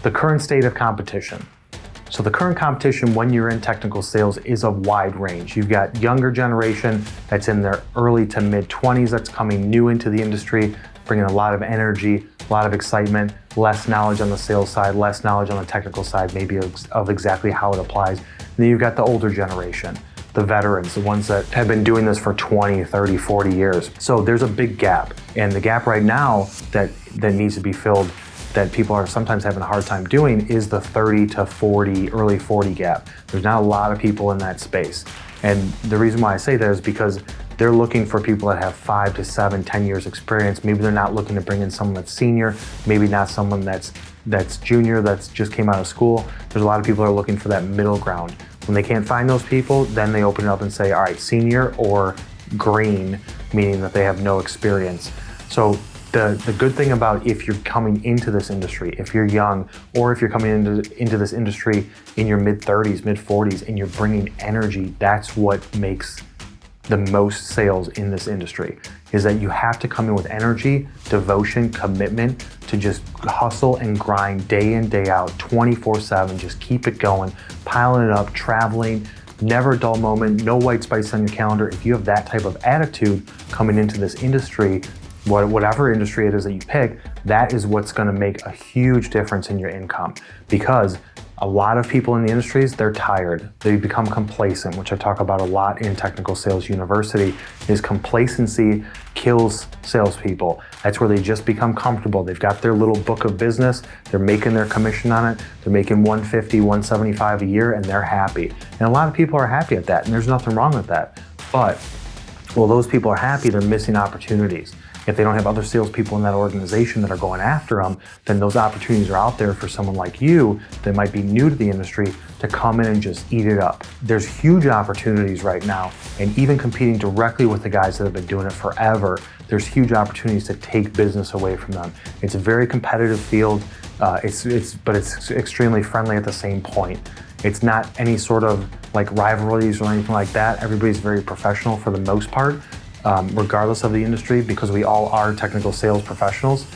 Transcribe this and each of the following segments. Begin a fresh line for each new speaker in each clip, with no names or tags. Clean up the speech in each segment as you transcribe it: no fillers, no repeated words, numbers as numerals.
The current state of competition. So the current competition when you're in technical sales is a wide range. You've got younger generation that's in their early to mid 20s that's coming new into the industry, bringing a lot of energy, a lot of excitement, less knowledge on the sales side, less knowledge on the technical side, maybe of exactly how it applies. And then you've got the older generation, the veterans, the ones that have been doing this for 20, 30, 40 years. So there's a big gap. And the gap right now that needs to be filled, that people are sometimes having a hard time doing, is the 30 to 40, early 40 gap. There's not a lot of people in that space. And the reason why I say that is because they're looking for people that have 5 to 7, 10 years experience. Maybe they're not looking to bring in someone that's senior, maybe not someone that's junior, that's just came out of school. There's a lot of people that are looking for that middle ground. When they can't find those people, then they open it up and say, all right, senior or green, meaning that they have no experience. So the good thing about if you're coming into this industry, if you're young, or if you're coming into this industry in your mid 30s, mid 40s, and you're bringing energy, that's what makes the most sales in this industry, is that you have to come in with energy, devotion, commitment to just hustle and grind day in, day out, 24/7, just keep it going, piling it up, traveling, never a dull moment, no white space on your calendar. If you have that type of attitude coming into this industry, whatever industry it is that you pick, that is what's gonna make a huge difference in your income. Because a lot of people in the industries, they're tired. They become complacent, which I talk about a lot in Technical Sales University, is complacency kills salespeople. That's where they just become comfortable. They've got their little book of business, they're making their commission on it, they're making $150, $175 a year, and they're happy. And a lot of people are happy at that, and there's nothing wrong with that. But while those people are happy, they're missing opportunities. If they don't have other salespeople in that organization that are going after them, then those opportunities are out there for someone like you that might be new to the industry to come in and just eat it up. There's huge opportunities right now, and even competing directly with the guys that have been doing it forever, there's huge opportunities to take business away from them. It's a very competitive field, but it's extremely friendly at the same point. It's not any sort of like rivalries or anything like that. Everybody's very professional for the most part. Regardless of the industry, because we all are technical sales professionals,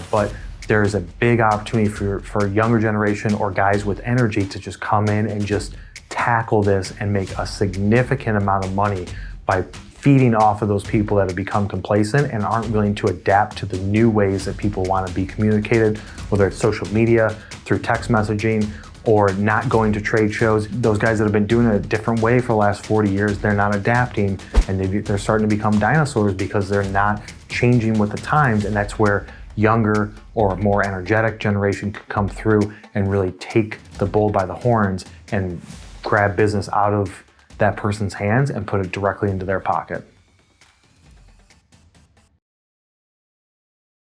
but there is a big opportunity for a younger generation or guys with energy to just come in and just tackle this and make a significant amount of money by feeding off of those people that have become complacent and aren't willing to adapt to the new ways that people want to be communicated, whether it's social media, through text messaging, or not going to trade shows. Those guys that have been doing it a different way for the last 40 years, they're not adapting, and they're starting to become dinosaurs because they're not changing with the times, and that's where younger or more energetic generation can come through and really take the bull by the horns and grab business out of that person's hands and put it directly into their pocket.